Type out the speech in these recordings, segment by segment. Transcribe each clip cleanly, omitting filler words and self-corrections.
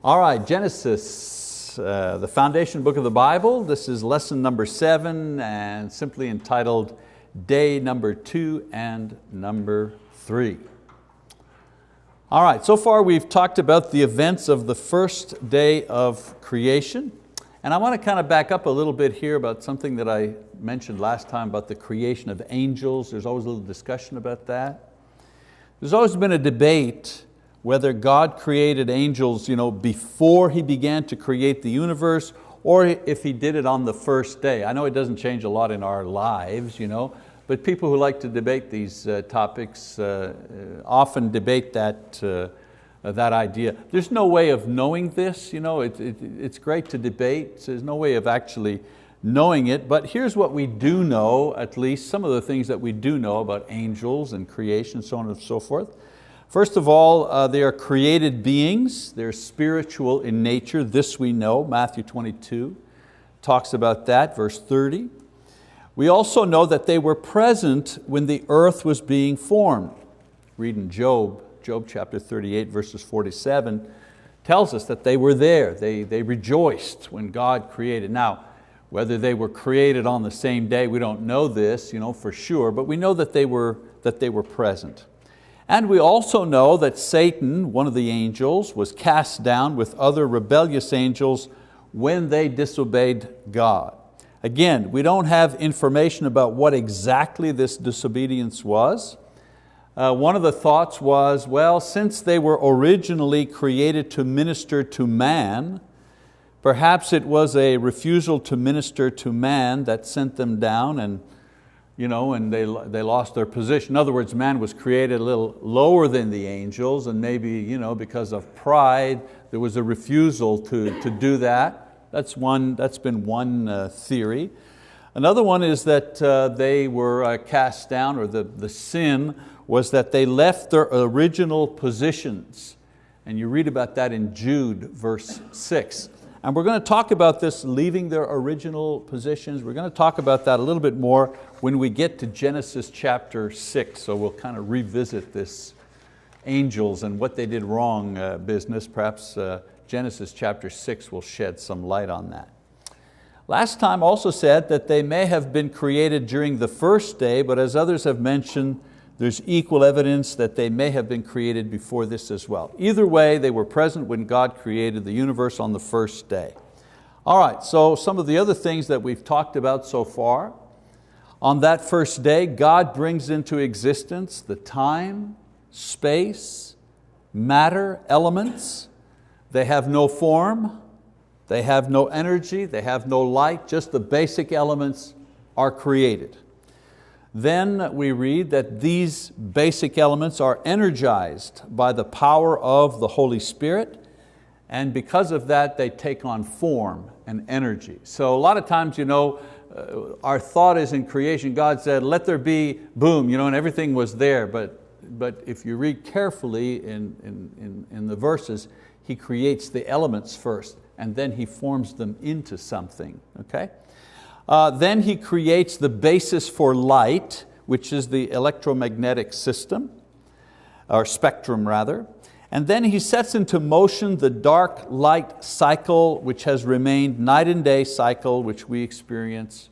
All right, Genesis, the foundation book of the Bible. This is lesson number 7 and simply entitled Day number 2 and number 3. All right, so far we've talked about the events of the first day of creation. And I want to kind of back up a little bit here about something that I mentioned last time about the creation of angels. There's always a little discussion about that. There's always been a debate whether God created angels before He began to create the universe or if He did it on the first day. I know it doesn't change a lot in our lives, but people who like to debate these topics often debate that idea. There's no way of knowing this. It's great to debate. There's no way of actually knowing it, but here's what we do know, at least some of the things that we do know about angels and creation, so on and so forth. First of all, they are created beings. They're spiritual in nature. This we know. Matthew 22 talks about that, verse 30. We also know that they were present when the earth was being formed. Reading Job chapter 38, verses 47, tells us that they were there. They rejoiced when God created. Now, whether they were created on the same day, we don't know this for sure, but we know that they were present. And we also know that Satan, one of the angels, was cast down with other rebellious angels when they disobeyed God. Again, we don't have information about what exactly this disobedience was. One of the thoughts was, well, since they were originally created to minister to man, perhaps it was a refusal to minister to man that sent them down and they lost their position. In other words, man was created a little lower than the angels, and maybe because of pride, there was a refusal to do that. That's been one theory. Another one is that they were cast down, or the sin was that they left their original positions. And you read about that in Jude, verse 6. And we're going to talk about this, leaving their original positions. We're going to talk about that a little bit more when we get to Genesis chapter 6. So we'll kind of revisit this angels and what they did wrong business. Perhaps Genesis chapter 6 will shed some light on that. Last time also said that they may have been created during the first day, but as others have mentioned, there's equal evidence that they may have been created before this as well. Either way, they were present when God created the universe on the first day. All right, so some of the other things that we've talked about so far. On that first day, God brings into existence the time, space, matter, elements. They have no form, they have no energy, they have no light, just the basic elements are created. Then we read that these basic elements are energized by the power of the Holy Spirit, and because of that they take on form and energy. So a lot of times our thought is in creation, God said, let there be, boom, and everything was there. But if you read carefully in the verses, He creates the elements first, and then He forms them into something, okay? Then He creates the basis for light, which is the electromagnetic system, or spectrum rather. And then He sets into motion the dark light cycle, which has remained night and day cycle, which we experience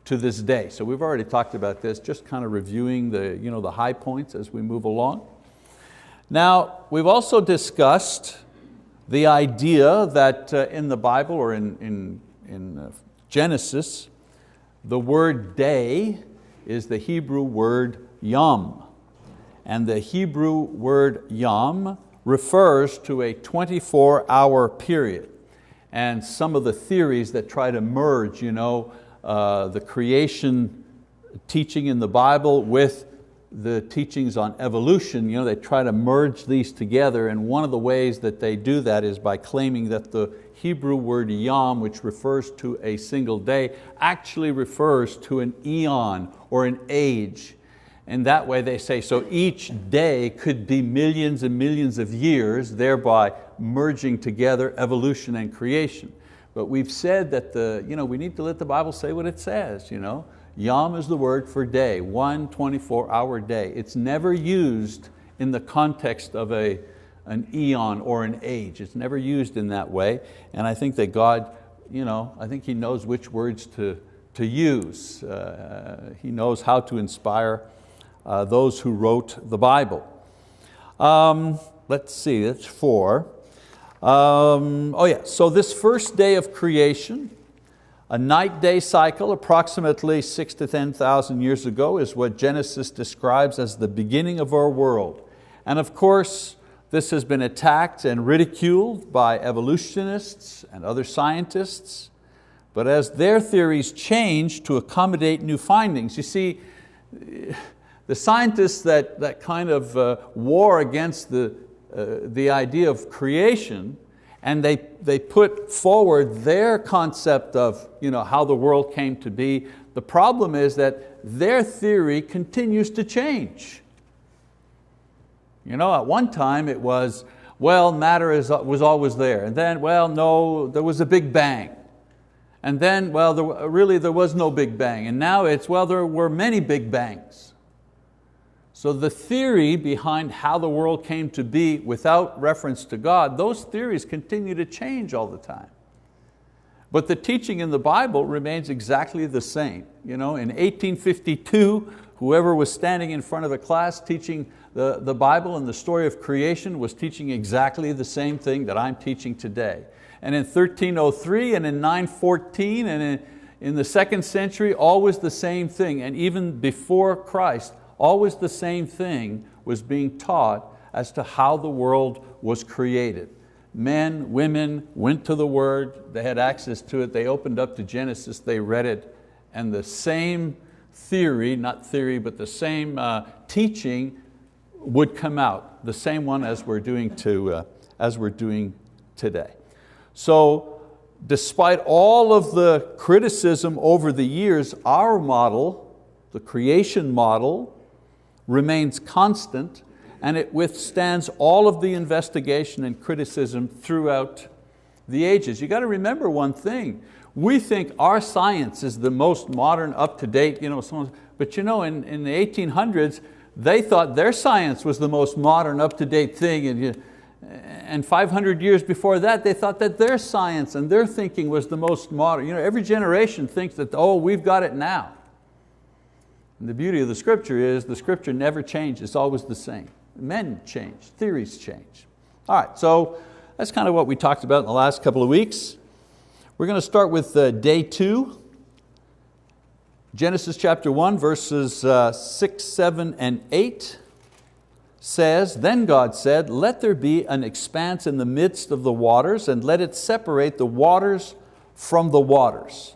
to this day. So we've already talked about this, just kind of reviewing the high points as we move along. Now, we've also discussed the idea that in the Bible, or in Genesis, the word day is the Hebrew word yom. And the Hebrew word yom refers to a 24-hour period. And some of the theories that try to merge the creation teaching in the Bible with the teachings on evolution, they try to merge these together, and one of the ways that they do that is by claiming that the Hebrew word yom, which refers to a single day, actually refers to an eon or an age. And that way they say, so each day could be millions and millions of years, thereby merging together evolution and creation. But we've said that we need to let the Bible say what it says. Yom is the word for day, 1 24-hour day. It's never used in the context of a an eon or an age. It's never used in that way. And I think that God, I think He knows which words to use. He knows how to inspire those who wrote the Bible. Let's see, that's 4. So this first day of creation, a night-day cycle approximately 6,000 to 10,000 years ago is what Genesis describes as the beginning of our world. And of course, this has been attacked and ridiculed by evolutionists and other scientists. But as their theories change to accommodate new findings, you see, the scientists that kind of war against the idea of creation, and they put forward their concept of how the world came to be. The problem is that their theory continues to change. At one time it was, well, matter was always there. And then, well, no, there was a big bang. And then, well, there was no big bang. And now it's, well, there were many big bangs. So the theory behind how the world came to be without reference to God, those theories continue to change all the time. But the teaching in the Bible remains exactly the same. In 1852, whoever was standing in front of a class teaching the Bible and the story of creation was teaching exactly the same thing that I'm teaching today. And in 1303 and in 914 and in the 2nd century, always the same thing. And even before Christ, always the same thing was being taught as to how the world was created. Men, women went to the Word, they had access to it, they opened up to Genesis, they read it, and the same theory, not theory, but the same teaching would come out, the same one as we're doing today. So despite all of the criticism over the years, our model, the creation model, remains constant, and it withstands all of the investigation and criticism throughout the ages. You got to remember one thing. We think our science is the most modern, up-to-date, but in the 1800s, they thought their science was the most modern, up-to-date thing, and 500 years before that, they thought that their science and their thinking was the most modern. Every generation thinks that, we've got it now. And the beauty of the Scripture is the Scripture never changes, it's always the same. Men change, theories change. All right, so that's kind of what we talked about in the last couple of weeks. We're going to start with day 2. Genesis chapter 1, verses 6, 7, and 8 says, "Then God said, let there be an expanse in the midst of the waters, and let it separate the waters from the waters.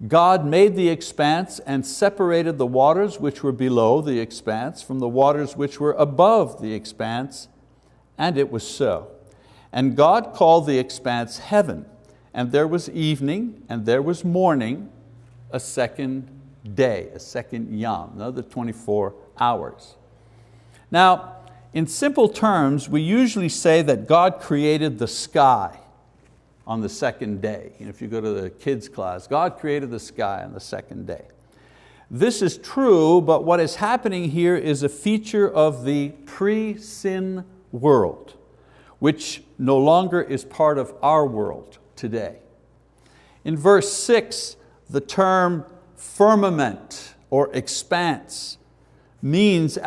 God made the expanse and separated the waters which were below the expanse from the waters which were above the expanse, and it was so. And God called the expanse heaven, and there was evening, and there was morning, a second day, a second yom, another 24 hours. Now, in simple terms, we usually say that God created the sky on the second day. If you go to the kids' class, God created the sky on the second day. This is true, but what is happening here is a feature of the pre-sin world, which no longer is part of our world today. In verse 6, the term firmament or expanse means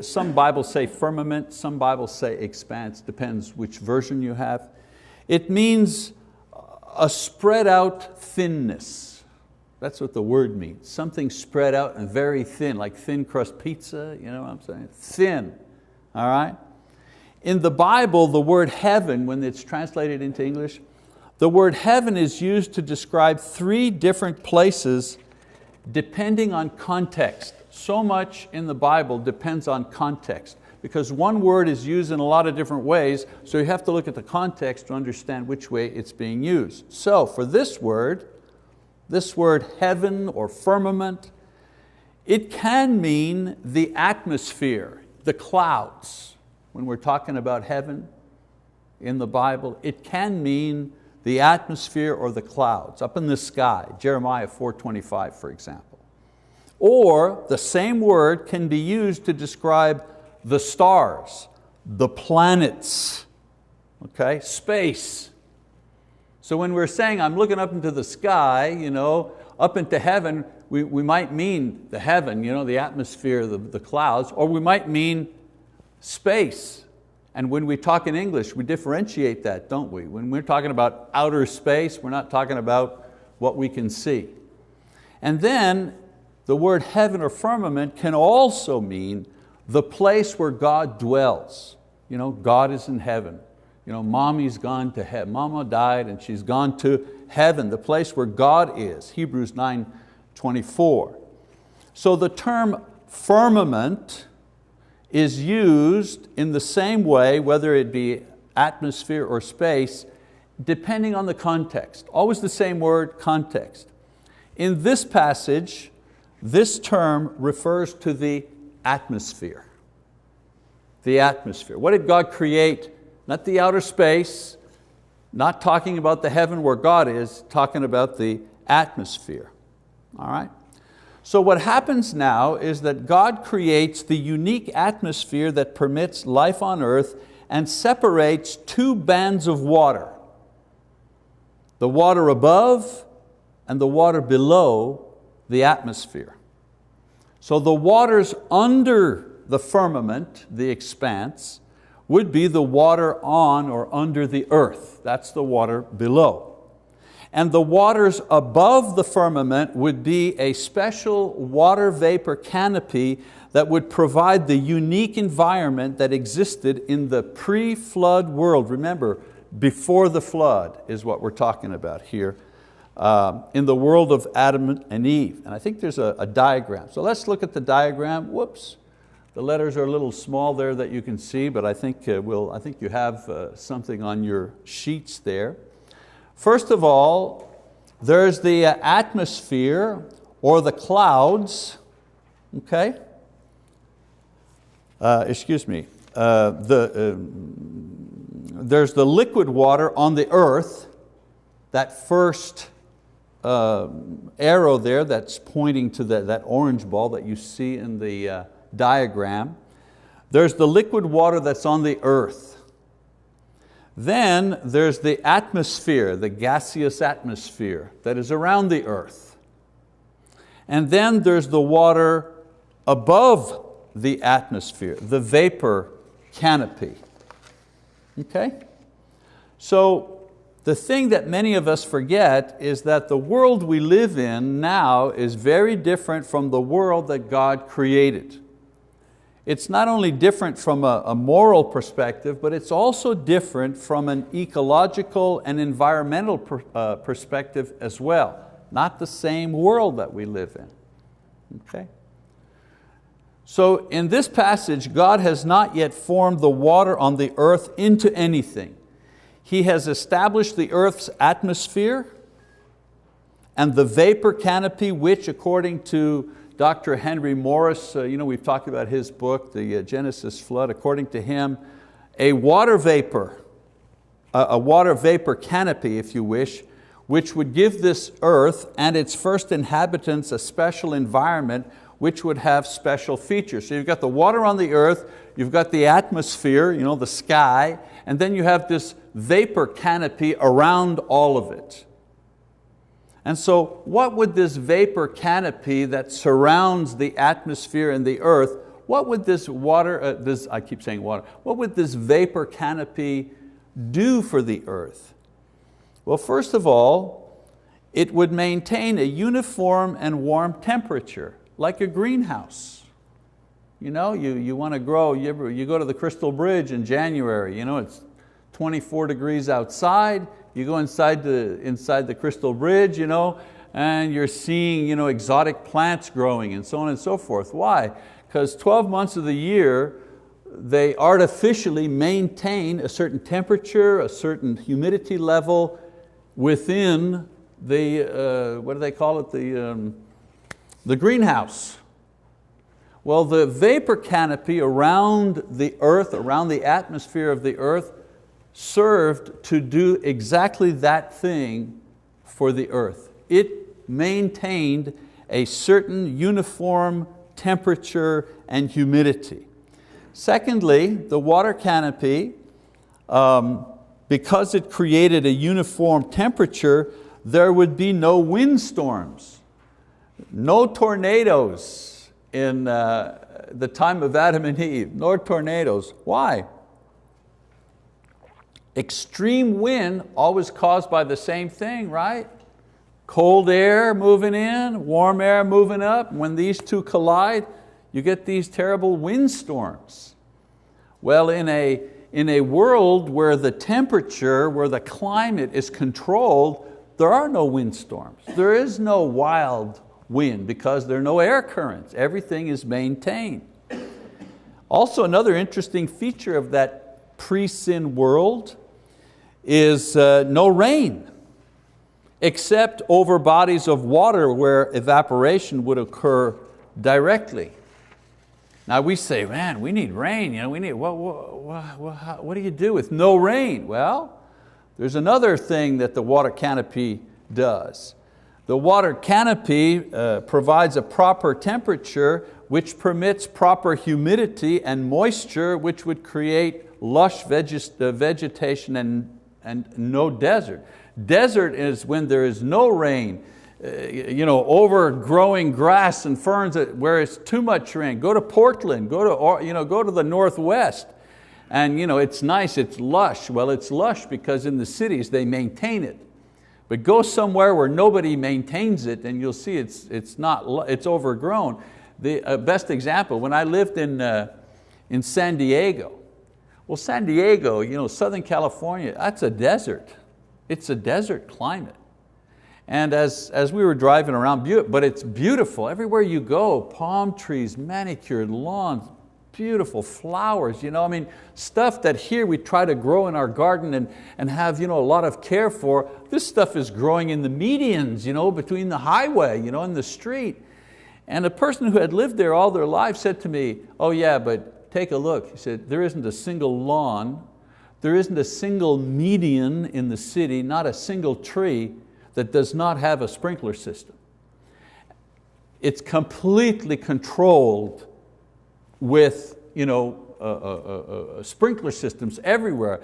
some Bibles say firmament, some Bibles say expanse, depends which version you have. It means a spread out thinness. That's what the word means. Something spread out and very thin, like thin crust pizza, you know what I'm saying? Thin, all right? In the Bible, the word heaven, when it's translated into English, the word heaven is used to describe 3 different places depending on context. So much in the Bible depends on context, because one word is used in a lot of different ways, so you have to look at the context to understand which way it's being used. So for this word heaven or firmament, it can mean the atmosphere, the clouds. When we're talking about heaven in the Bible, it can mean the atmosphere or the clouds up in the sky, Jeremiah 4:25, for example. Or the same word can be used to describe the stars, the planets, okay? Space. So when we're saying I'm looking up into the sky, up into heaven, we might mean the heaven, the atmosphere, the clouds, or we might mean space. And when we talk in English, we differentiate that, don't we? When we're talking about outer space, we're not talking about what we can see. And then the word heaven or firmament can also mean the place where God dwells. God is in heaven. Mommy's gone to heaven. Mama died and she's gone to heaven, the place where God is. Hebrews 9:24. So the term firmament is used in the same way, whether it be atmosphere or space, depending on the context. Always the same word, context. In this passage, this term refers to the atmosphere. The atmosphere. What did God create? Not the outer space, not talking about the heaven where God is, talking about the atmosphere. All right? So what happens now is that God creates the unique atmosphere that permits life on earth and separates two bands of water. The water above and the water below the atmosphere. So the waters under the firmament, the expanse, would be the water on or under the earth. That's the water below. And the waters above the firmament would be a special water vapor canopy that would provide the unique environment that existed in the pre-flood world. Remember, before the flood is what we're talking about here, in the world of Adam and Eve. And I think there's a diagram. So let's look at the diagram. Whoops. The letters are a little small there that you can see, but I think you have something on your sheets there. First of all, there's the atmosphere or the clouds, okay? There's the liquid water on the earth, that first arrow there that's pointing to that orange ball that you see in the diagram. There's the liquid water that's on the earth. Then there's the atmosphere, the gaseous atmosphere that is around the earth. And then there's the water above the atmosphere, the vapor canopy. Okay? So the thing that many of us forget is that the world we live in now is very different from the world that God created. It's not only different from a moral perspective, but it's also different from an ecological and environmental perspective as well. Not the same world that we live in. Okay? So in this passage, God has not yet formed the water on the earth into anything. He has established the earth's atmosphere and the vapor canopy, which according to Dr. Henry Morris, we've talked about his book, The Genesis Flood. According to him, a water vapor canopy, if you wish, which would give this earth and its first inhabitants a special environment which would have special features. So you've got the water on the earth, you've got the atmosphere, the sky, and then you have this vapor canopy around all of it. And so what would this vapor canopy that surrounds the atmosphere and the earth, what would this water, I keep saying water, what would this vapor canopy do for the earth? Well, first of all, it would maintain a uniform and warm temperature, like a greenhouse. You want to grow, you go to the Crystal Bridge in January, it's 24 degrees outside, you go inside the Crystal Bridge, and you're seeing exotic plants growing and so on and so forth. Why? Because 12 months of the year, they artificially maintain a certain temperature, a certain humidity level within the, what do they call it, the greenhouse. Well, the vapor canopy around the earth, around the atmosphere of the earth, served to do exactly that thing for the earth. It maintained a certain uniform temperature and humidity. Secondly, the water canopy, because it created a uniform temperature, there would be no windstorms, no tornadoes in the time of Adam and Eve, no tornadoes. Why? Extreme wind always caused by the same thing, right? Cold air moving in, warm air moving up. When these two collide, you get these terrible windstorms. Well, in a world where the temperature, where the climate is controlled, there are no windstorms. There is no wild wind because there are no air currents. Everything is maintained. Also, another interesting feature of that pre-sin world is no rain, except over bodies of water where evaporation would occur directly. Now we say, man, we need rain. We need, what do you do with no rain? Well, there's another thing that the water canopy does. The water canopy provides a proper temperature which permits proper humidity and moisture, which would create lush vegetation and no desert. Desert is when there is no rain, overgrowing grass and ferns where it's too much rain. Go to Portland, go to the Northwest, and it's nice, it's lush. Well, it's lush because in the cities they maintain it. But go somewhere where nobody maintains it and you'll see it's overgrown. The best example, when I lived in San Diego. Well, San Diego, Southern California, that's a desert. It's a desert climate. And as we were driving around, but it's beautiful. Everywhere you go, palm trees, manicured lawns, beautiful flowers, stuff that here we try to grow in our garden and have a lot of care for. This stuff is growing in the medians, between the highway, and the street. And a person who had lived there all their life said to me, oh yeah, but take a look. He said, there isn't a single lawn, there isn't a single median in the city, not a single tree that does not have a sprinkler system. It's completely controlled with sprinkler systems everywhere.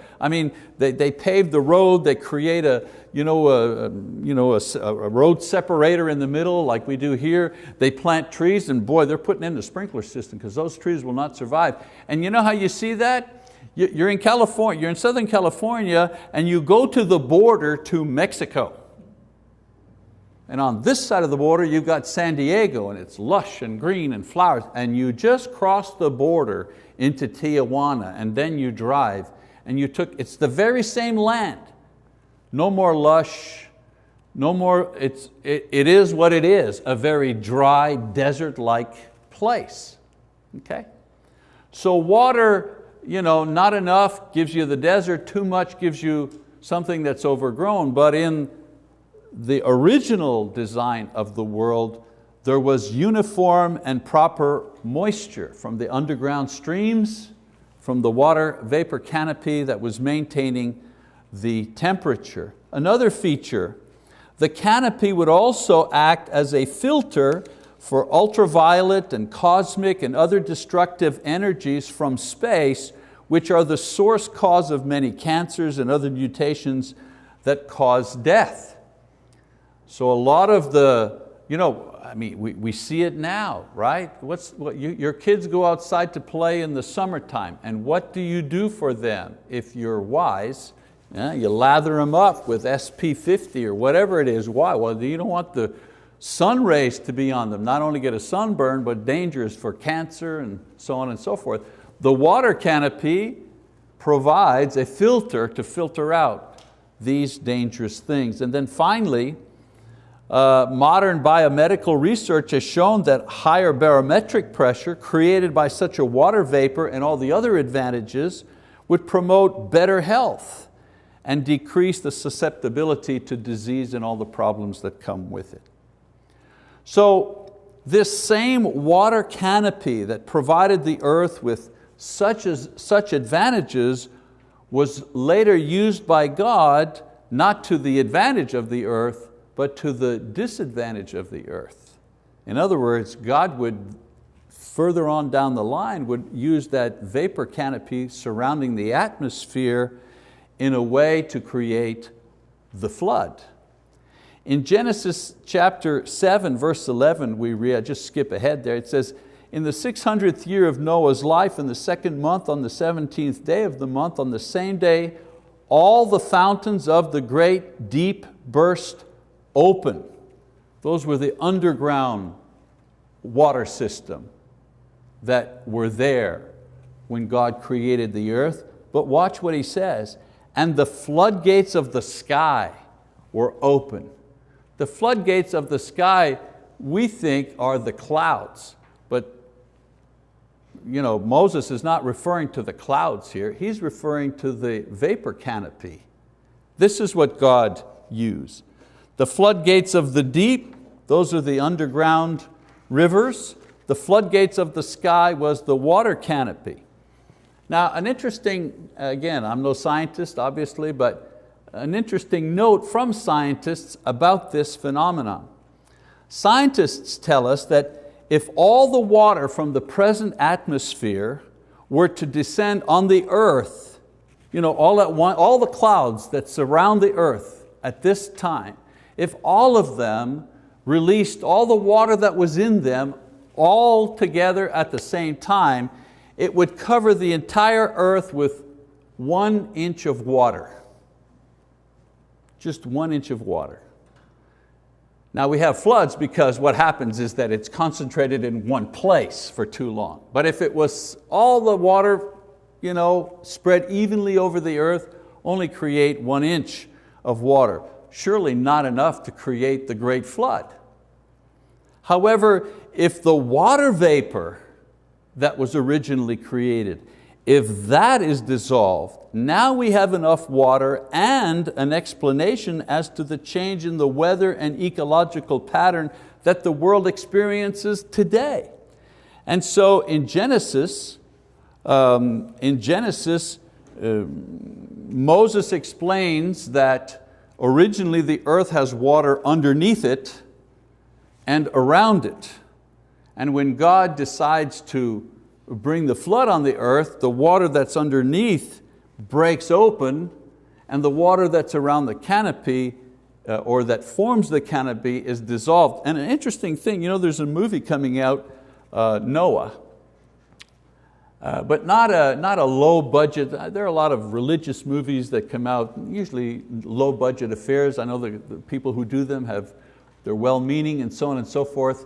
They pave the road, they create a road separator in the middle like we do here. They plant trees and boy, they're putting in the sprinkler system because those trees will not survive. And you know how you see that? You're in California, you're in Southern California and you go to the border to Mexico. And on this side of the border, you've got San Diego, and it's lush and green and flowers. And you just cross the border into Tijuana, and then you drive, and it's the very same land. No more lush, no more, it is what it is, a very dry, desert-like place. Okay? So water, not enough gives you the desert, too much gives you something that's overgrown, but in the original design of the world, there was uniform and proper moisture from the underground streams, from the water vapor canopy that was maintaining the temperature. Another feature, the canopy would also act as a filter for ultraviolet and cosmic and other destructive energies from space, which are the source cause of many cancers and other mutations that cause death. So a lot of we see it now, right? Your kids go outside to play in the summertime, and what do you do for them? If you're wise, you lather them up with SP50 or whatever it is. Why? Well, you don't want the sun rays to be on them. Not only get a sunburn, but dangerous for cancer and so on and so forth. The water canopy provides a filter to filter out these dangerous things. And then finally, modern biomedical research has shown that higher barometric pressure created by such a water vapor and all the other advantages would promote better health and decrease the susceptibility to disease and all the problems that come with it. So this same water canopy that provided the earth with such advantages was later used by God not to the advantage of the earth, but to the disadvantage of the earth. In other words, God would further on down the line would use that vapor canopy surrounding the atmosphere in a way to create the flood. In Genesis chapter 7, verse 11, we read, I just skip ahead there, it says, in the 600th year of Noah's life, in the 2nd month, on the 17th day of the month, on the same day, all the fountains of the great deep burst open. Those were the underground water system that were there when God created the earth. But watch what he says, and the floodgates of the sky were open. The floodgates of the sky, we think, are the clouds, but Moses is not referring to the clouds here, he's referring to the vapor canopy. This is what God used. The floodgates of the deep, those are the underground rivers. The floodgates of the sky was the water canopy. Now an interesting, again, I'm no scientist obviously, but an interesting note from scientists about this phenomenon. Scientists tell us that if all the water from the present atmosphere were to descend on the earth, all the clouds that surround the earth at this time, if all of them released all the water that was in them all together at the same time, it would cover the entire earth with 1 inch of water. Just 1 inch of water. Now we have floods because what happens is that it's concentrated in one place for too long. But if it was all the water spread evenly over the earth, only create 1 inch of water. Surely not enough to create the great flood. However, if the water vapor that was originally created, if that is dissolved, now we have enough water and an explanation as to the change in the weather and ecological pattern that the world experiences today. And so in Genesis, Moses explains that originally the earth has water underneath it and around it. And when God decides to bring the flood on the earth, the water that's underneath breaks open and the water that's around the canopy or that forms the canopy is dissolved. And an interesting thing, there's a movie coming out, Noah, but not a low budget. There are a lot of religious movies that come out, usually low budget affairs. I know the people who do them they're well-meaning and so on and so forth.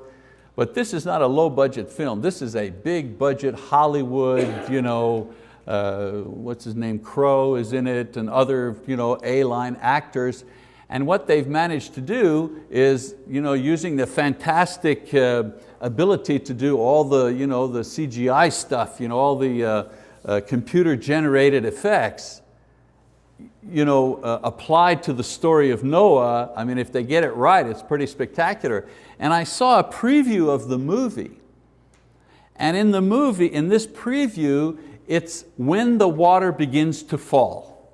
But this is not a low budget film. This is a big budget Hollywood, what's his name, Crow is in it and other A-line actors. And what they've managed to do is using the fantastic ability to do all the, the CGI stuff, all the computer generated effects, applied to the story of Noah. I mean, if they get it right, it's pretty spectacular. And I saw a preview of the movie. And in this preview, it's when the water begins to fall.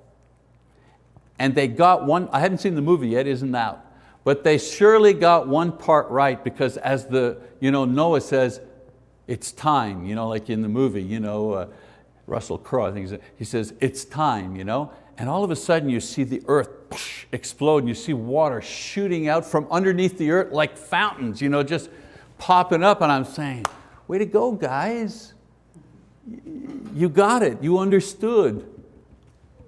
And they got one, I haven't seen the movie yet, it isn't out. But they surely got one part right, because as Noah says, it's time, like in the movie, Russell Crowe, I think he says, it's time, and all of a sudden you see the earth explode and you see water shooting out from underneath the earth like fountains, just popping up, and I'm saying, way to go, guys. You got it, you understood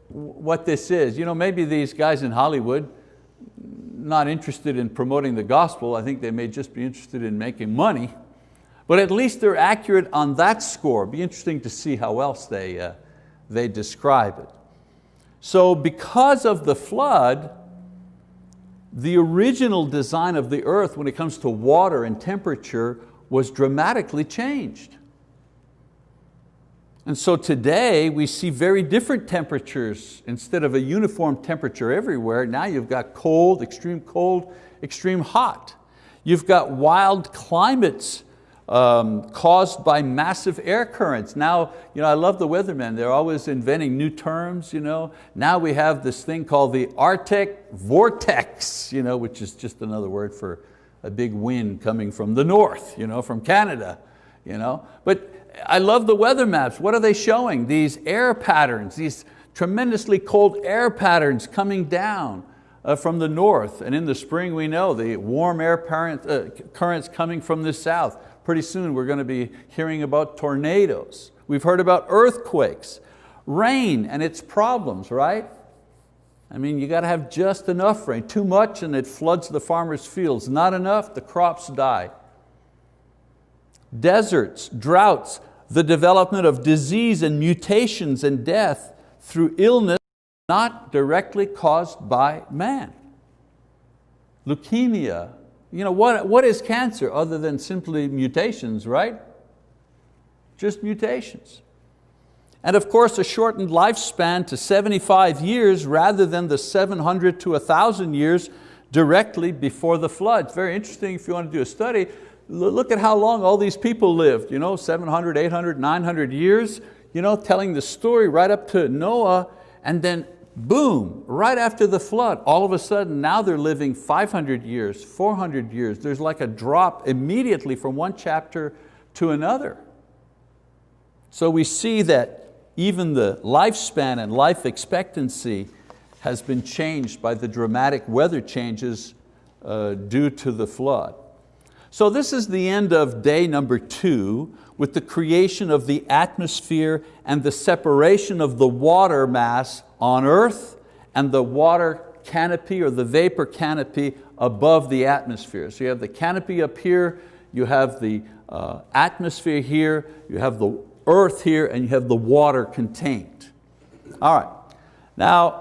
what this is. Maybe these guys in Hollywood, not interested in promoting the gospel, I think they may just be interested in making money, but at least they're accurate on that score. It'd be interesting to see how else they describe it. So because of the flood, the original design of the earth when it comes to water and temperature was dramatically changed. And so today we see very different temperatures. Instead of a uniform temperature everywhere, now you've got cold, extreme hot. You've got wild climates caused by massive air currents. Now, I love the weathermen, they're always inventing new terms. Now we have this thing called the Arctic vortex, which is just another word for a big wind coming from the north, from Canada. But I love the weather maps. What are they showing? These air patterns, these tremendously cold air patterns coming down from the north. And in the spring we know the warm air currents coming from the south. Pretty soon we're going to be hearing about tornadoes. We've heard about earthquakes, rain and its problems, right? I mean, you got to have just enough rain. Too much and it floods the farmer's fields. Not enough, the crops die. Deserts, droughts, the development of disease and mutations and death through illness not directly caused by man. Leukemia. What is cancer other than simply mutations, right? Just mutations. And of course a shortened lifespan to 75 years rather than the 700 to 1,000 years directly before the flood. It's very interesting if you want to do a study. Look at how long all these people lived, 700, 800, 900 years, telling the story right up to Noah, and then boom, right after the flood, all of a sudden now they're living 500 years, 400 years. There's like a drop immediately from one chapter to another. So we see that even the lifespan and life expectancy has been changed by the dramatic weather changes due to the flood. So this is the end of day number 2 with the creation of the atmosphere and the separation of the water mass on earth and the water canopy or the vapor canopy above the atmosphere. So you have the canopy up here, you have the atmosphere here, you have the earth here, and you have the water contained. All right, now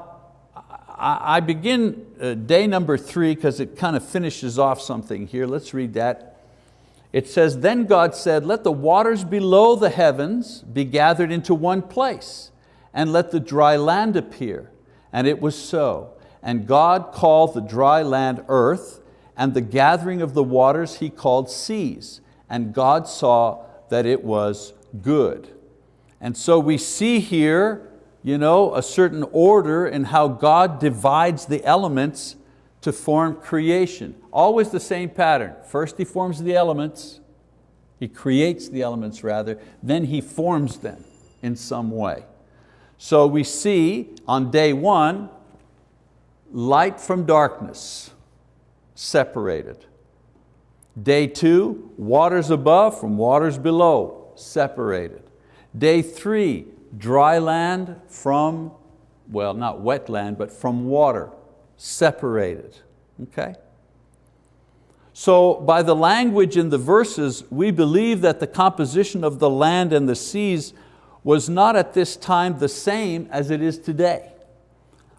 I begin day number 3 because it kind of finishes off something here. Let's read that. It says, then God said, let the waters below the heavens be gathered into one place, and let the dry land appear. And it was so. And God called the dry land earth, and the gathering of the waters He called seas. And God saw that it was good. And so we see here a certain order in how God divides the elements to form creation. Always the same pattern. First He forms the elements, He creates the elements rather, then He forms them in some way. So we see on day 1, light from darkness, separated. Day 2, waters above from waters below, separated. Day 3, dry land from, well, not wet land, but from water, separated. Okay? So by the language in the verses, we believe that the composition of the land and the seas was not at this time the same as it is today.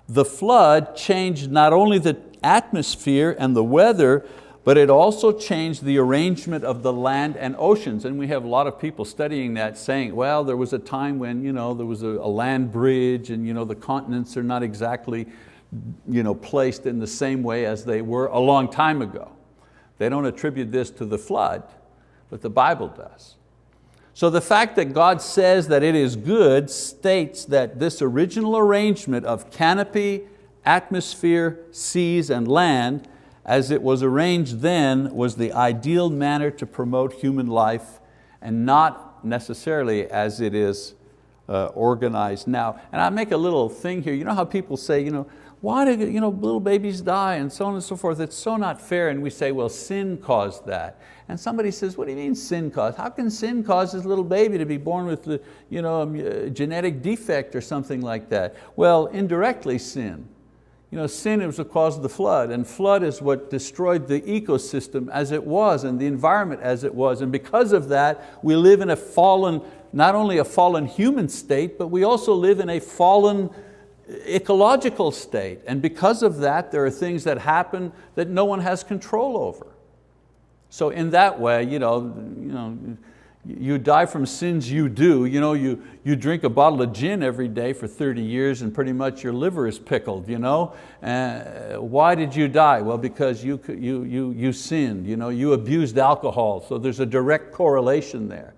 The flood changed not only the atmosphere and the weather, but it also changed the arrangement of the land and oceans. And we have a lot of people studying that, saying, well, there was a time when there was a land bridge, and the continents are not exactly placed in the same way as they were a long time ago. They don't attribute this to the flood, but the Bible does. So the fact that God says that it is good states that this original arrangement of canopy, atmosphere, seas, and land, as it was arranged then, was the ideal manner to promote human life, and not necessarily as it is organized now. And I make a little thing here. You know how people say, why do little babies die and so on and so forth? It's so not fair. And we say, well, sin caused that. And somebody says, what do you mean sin caused? How can sin cause this little baby to be born with a genetic defect or something like that? Well, indirectly sin. Sin was the cause of the flood, and flood is what destroyed the ecosystem as it was and the environment as it was. And because of that, we live in a fallen, not only a fallen human state, but we also live in a fallen ecological state. And because of that, there are things that happen that no one has control over. So in that way, you die from sins you do. You drink a bottle of gin every day for 30 years and pretty much your liver is pickled. Why did you die? Well, because you sinned. You abused alcohol. So there's a direct correlation there.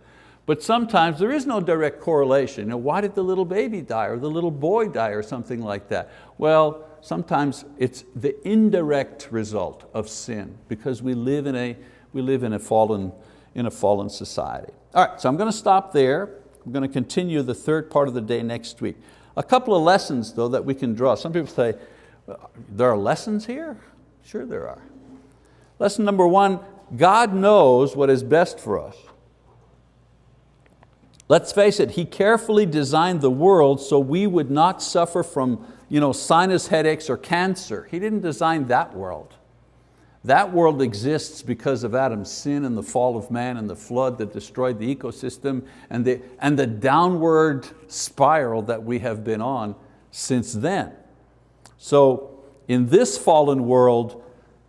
But sometimes there is no direct correlation. Why did the little baby die or the little boy die or something like that? Well, sometimes it's the indirect result of sin because we live in a fallen society. All right, so I'm going to stop there. I'm going to continue the third part of the day next week. A couple of lessons though that we can draw. Some people say, there are lessons here? Sure there are. Lesson number one, God knows what is best for us. Let's face it, He carefully designed the world so we would not suffer from sinus headaches or cancer. He didn't design that world. That world exists because of Adam's sin and the fall of man and the flood that destroyed the ecosystem and the downward spiral that we have been on since then. So in this fallen world,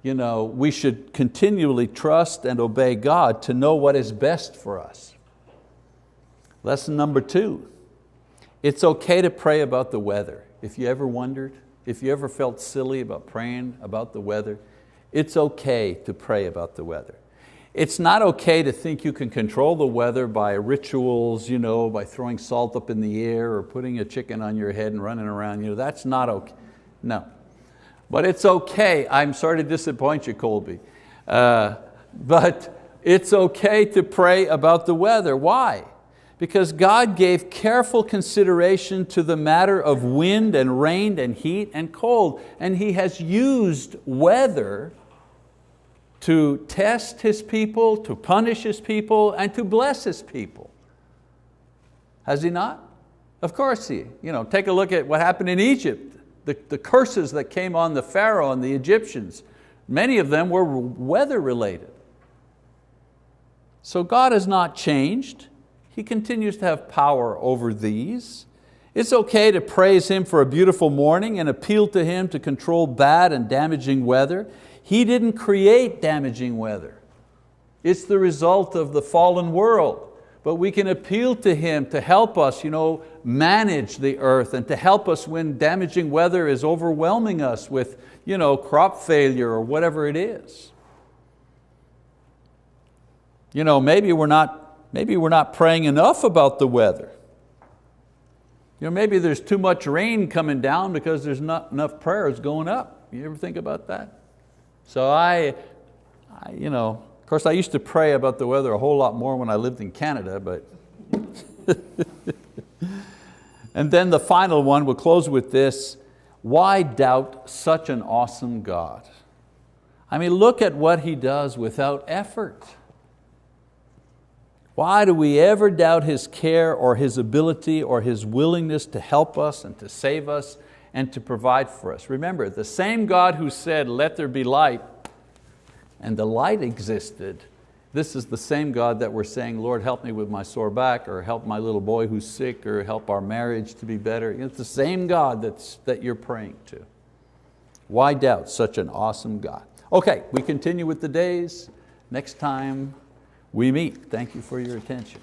we should continually trust and obey God to know what is best for us. Lesson number two, it's okay to pray about the weather. If you ever wondered, if you ever felt silly about praying about the weather, it's okay to pray about the weather. It's not okay to think you can control the weather by rituals, by throwing salt up in the air or putting a chicken on your head and running around. That's not okay. No. But it's okay. I'm sorry to disappoint you, Colby. But it's okay to pray about the weather. Why? Because God gave careful consideration to the matter of wind and rain and heat and cold. And He has used weather to test His people, to punish His people, and to bless His people. Has He not? Of course He. Take a look at what happened in Egypt. The curses that came on the Pharaoh and the Egyptians, many of them were weather related. So God has not changed. He continues to have power over these. It's okay to praise Him for a beautiful morning and appeal to Him to control bad and damaging weather. He didn't create damaging weather. It's the result of the fallen world. But we can appeal to Him to help us manage the earth and to help us when damaging weather is overwhelming us with crop failure or whatever it is. Maybe we're not praying enough about the weather.Maybe there's too much rain coming down because there's not enough prayers going up. You ever think about that? So of course I used to pray about the weather a whole lot more when I lived in Canada, but and then the final one, we'll close with this. Why doubt such an awesome God? Look at what He does without effort. Why do we ever doubt His care or His ability or His willingness to help us and to save us and to provide for us? Remember, the same God who said, let there be light, and the light existed, this is the same God that we're saying, Lord, help me with my sore back, or help my little boy who's sick, or help our marriage to be better. It's the same God that you're praying to. Why doubt such an awesome God? Okay, we continue with the days. Next time we meet. Thank you for your attention.